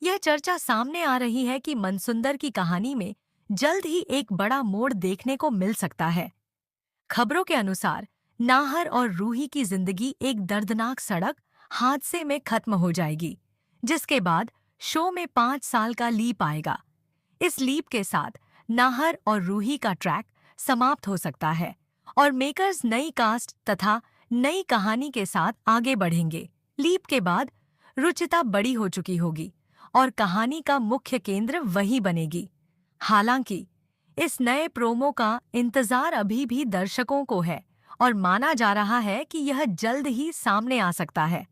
यह चर्चा सामने आ रही है कि मनसुंदर की कहानी में जल्द ही एक बड़ा मोड़ देखने को मिल सकता है। खबरों के अनुसार नाहर और रूही की जिंदगी एक दर्दनाक सड़क हादसे में खत्म हो जाएगी, जिसके बाद शो में 5 साल का लीप आएगा। इस लीप के साथ नाहर और रूही का ट्रैक समाप्त हो सकता है और मेकर्स नई कास्ट तथा नई कहानी के साथ आगे बढ़ेंगे। लीप के बाद रुचिता बड़ी हो चुकी होगी और कहानी का मुख्य केंद्र वही बनेगी। हालांकि इस नए प्रोमो का इंतजार अभी भी दर्शकों को है और माना जा रहा है कि यह जल्द ही सामने आ सकता है।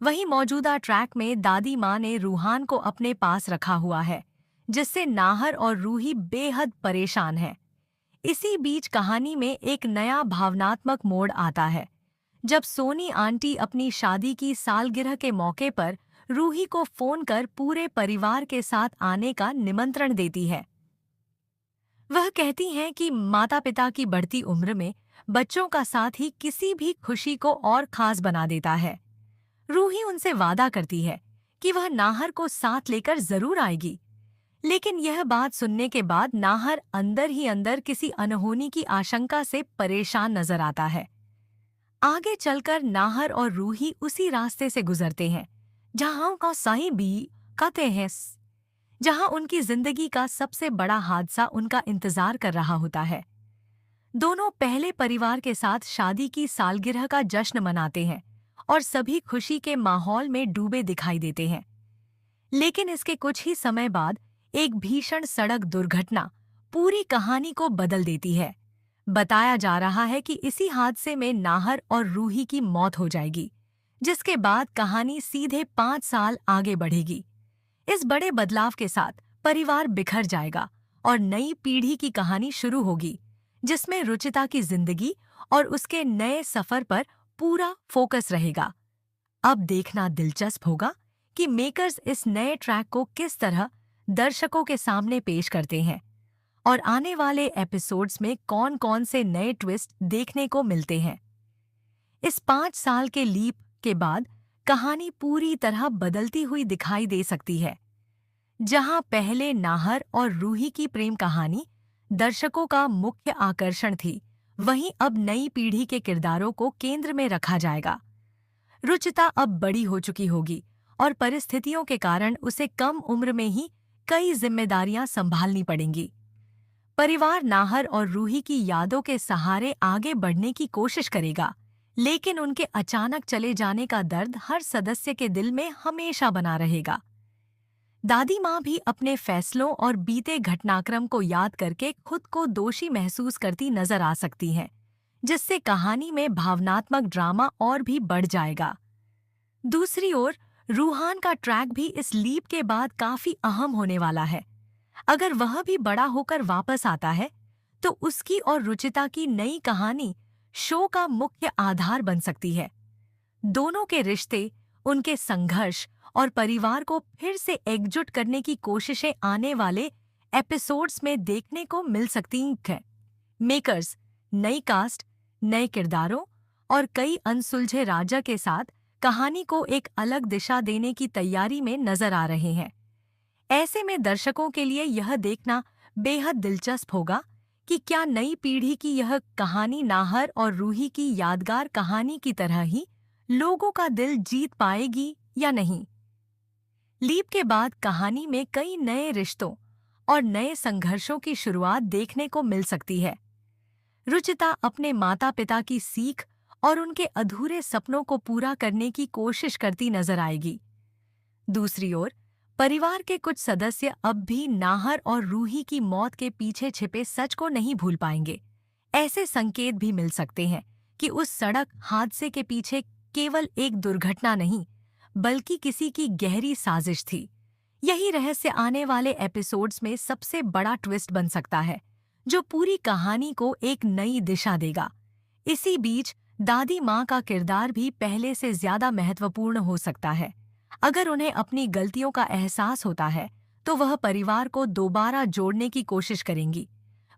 वहीं मौजूदा ट्रैक में दादी माँ ने रूहान को अपने पास रखा हुआ है, जिससे नाहर और रूही बेहद परेशान हैं। इसी बीच कहानी में एक नया भावनात्मक मोड़ आता है, जब सोनी आंटी अपनी शादी की सालगिरह के मौके पर रूही को फोन कर पूरे परिवार के साथ आने का निमंत्रण देती है। वह कहती हैं कि माता-पिता की बढ़ती उम्र में बच्चों का साथ ही किसी भी खुशी को और खास बना देता है। रूही उनसे वादा करती है कि वह नाहर को साथ लेकर जरूर आएगी, लेकिन यह बात सुनने के बाद नाहर अंदर ही अंदर किसी अनहोनी की आशंका से परेशान नजर आता है। आगे चलकर नाहर और रूही उसी रास्ते से गुजरते हैं जहां का साई भी कहते हैं, जहां उनकी जिंदगी का सबसे बड़ा हादसा उनका इंतजार कर रहा होता है। दोनों पहले परिवार के साथ शादी की सालगिरह का जश्न मनाते हैं और सभी खुशी के माहौल में डूबे दिखाई देते हैं। लेकिन इसके कुछ ही समय बाद एक भीषण सड़क दुर्घटना पूरी कहानी को बदल देती है। बताया जा रहा है कि इसी हादसे में नाहर और रूही की मौत हो जाएगी, जिसके बाद कहानी सीधे 5 साल आगे बढ़ेगी। इस बड़े बदलाव के साथ परिवार बिखर जाएगा और नई पीढ़ी की कहानी शुरू होगी, जिसमें रुचिता की जिंदगी और उसके नए सफर पर पूरा फोकस रहेगा। अब देखना दिलचस्प होगा कि मेकर्स इस नए ट्रैक को किस तरह दर्शकों के सामने पेश करते हैं और आने वाले एपिसोड्स में कौन-कौन से नए ट्विस्ट देखने को मिलते हैं। इस 5 साल के लीप के बाद कहानी पूरी तरह बदलती हुई दिखाई दे सकती है। जहां पहले नाहर और रूही की प्रेम कहानी दर्शकों का मुख्य आकर्षण थी, वहीं अब नई पीढ़ी के किरदारों को केंद्र में रखा जाएगा। रुचिता अब बड़ी हो चुकी होगी और परिस्थितियों के कारण उसे कम उम्र में ही कई जिम्मेदारियां संभालनी पड़ेंगी। परिवार नाहर और रूही की यादों के सहारे आगे बढ़ने की कोशिश करेगा, लेकिन उनके अचानक चले जाने का दर्द हर सदस्य के दिल में हमेशा बना रहेगा। दादी माँ भी अपने फैसलों और बीते घटनाक्रम को याद करके खुद को दोषी महसूस करती नजर आ सकती हैं, जिससे कहानी में भावनात्मक ड्रामा और भी बढ़ जाएगा। दूसरी ओर रूहान का ट्रैक भी इस लीप के बाद काफी अहम होने वाला है। अगर वह भी बड़ा होकर वापस आता है, तो उसकी और रुचिता की नई कहानी शो का मुख्य आधार बन सकती है। दोनों के रिश्ते, उनके संघर्ष और परिवार को फिर से एकजुट करने की कोशिशें आने वाले एपिसोड्स में देखने को मिल सकती हैं। मेकर्स नई कास्ट, नए किरदारों और कई अनसुलझे राजा के साथ कहानी को एक अलग दिशा देने की तैयारी में नजर आ रहे हैं। ऐसे में दर्शकों के लिए यह देखना बेहद दिलचस्प होगा कि क्या नई पीढ़ी की यह कहानी नाहर और रूही की यादगार कहानी की तरह ही लोगों का दिल जीत पाएगी या नहीं। लीप के बाद कहानी में कई नए रिश्तों और नए संघर्षों की शुरुआत देखने को मिल सकती है। रुचिता अपने माता-पिता की सीख और उनके अधूरे सपनों को पूरा करने की कोशिश करती नजर आएगी। दूसरी ओर परिवार के कुछ सदस्य अब भी नाहर और रूही की मौत के पीछे छिपे सच को नहीं भूल पाएंगे। ऐसे संकेत भी मिल सकते हैं कि उस सड़क हादसे के पीछे केवल एक दुर्घटना नहीं, बल्कि किसी की गहरी साजिश थी। यही रहस्य आने वाले एपिसोड्स में सबसे बड़ा ट्विस्ट बन सकता है, जो पूरी कहानी को एक नई दिशा देगा। इसी बीच दादी माँ का किरदार भी पहले से ज्यादा महत्वपूर्ण हो सकता है। अगर उन्हें अपनी गलतियों का एहसास होता है, तो वह परिवार को दोबारा जोड़ने की कोशिश करेंगी।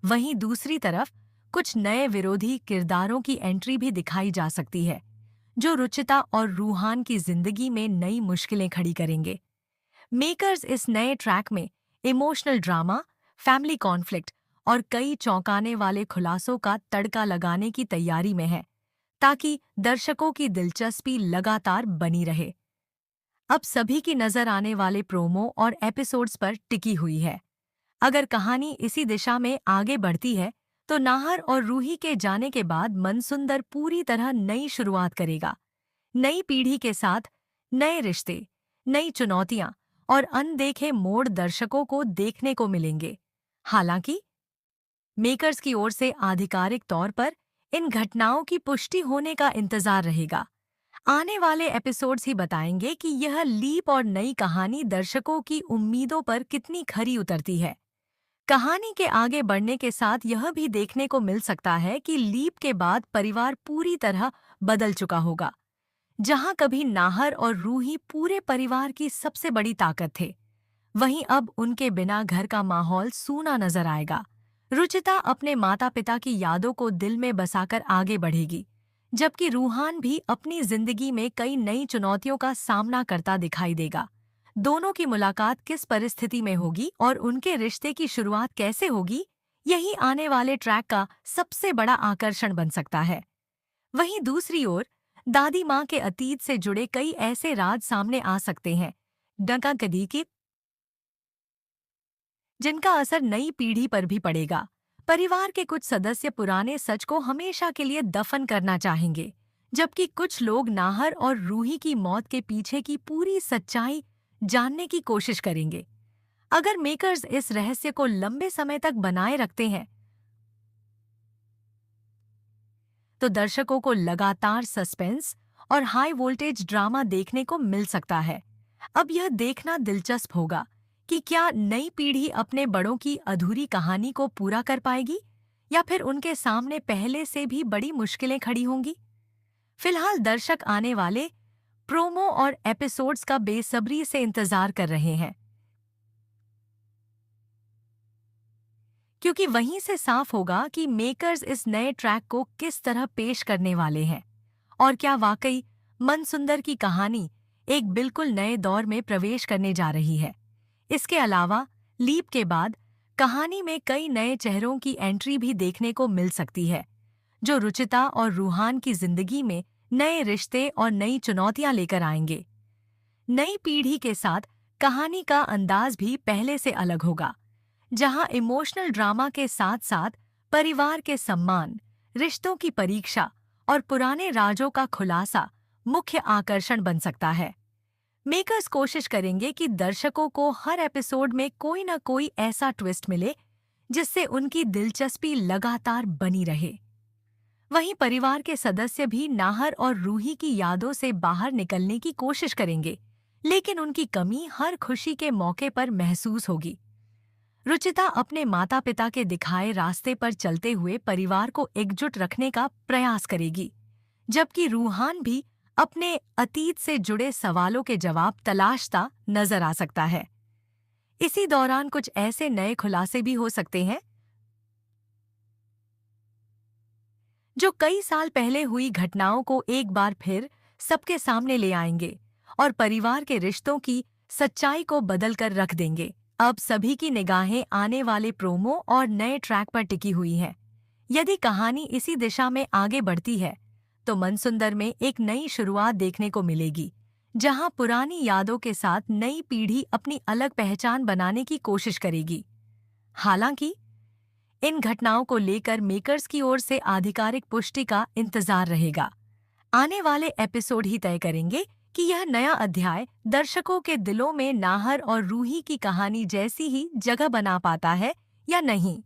वहीं दूसरी तरफ कुछ नए विरोधी किरदारों की एंट्री भी दिखाई जा सकती है, जो रुचिता और रूहान की जिंदगी में नई मुश्किलें खड़ी करेंगे। मेकर्स इस नए ट्रैक में इमोशनल ड्रामा, फैमिली कॉन्फ्लिक्ट और कई चौंकाने वाले खुलासों का तड़का लगाने की तैयारी में है, ताकि दर्शकों की दिलचस्पी लगातार बनी रहे। अब सभी की नजर आने वाले प्रोमो और एपिसोड्स पर टिकी हुई है। अगर कहानी इसी दिशा में आगे बढ़ती है, तो नाहर और रूही के जाने के बाद मनसुंदर पूरी तरह नई शुरुआत करेगा। नई पीढ़ी के साथ नए रिश्ते, नई चुनौतियां और अनदेखे मोड़ दर्शकों को देखने को मिलेंगे। हालांकि मेकर्स की ओर से आधिकारिक तौर पर इन घटनाओं की पुष्टि होने का इंतजार रहेगा। आने वाले एपिसोड्स ही बताएंगे कि यह लीप और नई कहानी दर्शकों की उम्मीदों पर कितनी खरी उतरती है। कहानी के आगे बढ़ने के साथ यह भी देखने को मिल सकता है कि लीप के बाद परिवार पूरी तरह बदल चुका होगा। जहां कभी नाहर और रूही पूरे परिवार की सबसे बड़ी ताकत थे, वहीं अब उनके बिना घर का माहौल सूना नजर आएगा। रुचिता अपने माता पिता की यादों को दिल में बसाकर आगे बढ़ेगी, जबकि रूहान भी अपनी जिंदगी में कई नई चुनौतियों का सामना करता दिखाई देगा। दोनों की मुलाकात किस परिस्थिति में होगी और उनके रिश्ते की शुरुआत कैसे होगी, यही आने वाले ट्रैक का सबसे बड़ा आकर्षण बन सकता है। वहीं दूसरी ओर दादी माँ के अतीत से जुड़े कई ऐसे राज सामने आ सकते हैं, डका कदी की, जिनका असर नई पीढ़ी पर भी पड़ेगा। परिवार के कुछ सदस्य पुराने सच को हमेशा के लिए दफन करना चाहेंगे, जबकि कुछ लोग नाहर और रूही की मौत के पीछे की पूरी सच्चाई जानने की कोशिश करेंगे। अगर मेकर्स इस रहस्य को लंबे समय तक बनाए रखते हैं, तो दर्शकों को लगातार सस्पेंस और हाई वोल्टेज ड्रामा देखने को मिल सकता है। अब यह देखना दिलचस्प होगा कि क्या नई पीढ़ी अपने बड़ों की अधूरी कहानी को पूरा कर पाएगी, या फिर उनके सामने पहले से भी बड़ी मुश्किलें खड़ी होंगी। फिलहाल दर्शक आने वाले प्रोमो और एपिसोड्स का बेसब्री से इंतजार कर रहे हैं, क्योंकि वहीं से साफ होगा कि मेकर्स इस नए ट्रैक को किस तरह पेश करने वाले हैं, और क्या वाकई मनसुंदर की कहानी एक बिल्कुल नए दौर में प्रवेश करने जा रही है। इसके अलावा लीप के बाद कहानी में कई नए चेहरों की एंट्री भी देखने को मिल सकती है, जो रुचिता और रूहान की जिंदगी में नए रिश्ते और नई चुनौतियां लेकर आएंगे। नई पीढ़ी के साथ कहानी का अंदाज भी पहले से अलग होगा, जहां इमोशनल ड्रामा के साथ साथ परिवार के सम्मान, रिश्तों की परीक्षा और पुराने राजों का खुलासा मुख्य आकर्षण बन सकता है। मेकर्स कोशिश करेंगे कि दर्शकों को हर एपिसोड में कोई न कोई ऐसा ट्विस्ट मिले जिससे उनकी दिलचस्पी लगातार बनी रहे। वहीं परिवार के सदस्य भी नाहर और रूही की यादों से बाहर निकलने की कोशिश करेंगे, लेकिन उनकी कमी हर खुशी के मौके पर महसूस होगी। रुचिता अपने माता पिता के दिखाए रास्ते पर चलते हुए परिवार को एकजुट रखने का प्रयास करेगी, जबकि रूहान भी अपने अतीत से जुड़े सवालों के जवाब तलाशता नजर आ सकता है। इसी दौरान कुछ ऐसे नए खुलासे भी हो सकते हैं जो कई साल पहले हुई घटनाओं को एक बार फिर सबके सामने ले आएंगे और परिवार के रिश्तों की सच्चाई को बदलकर रख देंगे। अब सभी की निगाहें आने वाले प्रोमो और नए ट्रैक पर टिकी हुई हैं। यदि कहानी इसी दिशा में आगे बढ़ती है, तो मनसुंदर में एक नई शुरुआत देखने को मिलेगी, जहां पुरानी यादों के साथ नई पीढ़ी अपनी अलग पहचान बनाने की कोशिश करेगी। हालांकि इन घटनाओं को लेकर मेकर्स की ओर से आधिकारिक पुष्टि का इंतजार रहेगा। आने वाले एपिसोड ही तय करेंगे कि यह नया अध्याय दर्शकों के दिलों में नाहर और रूही की कहानी जैसी ही जगह बना पाता है या नहीं।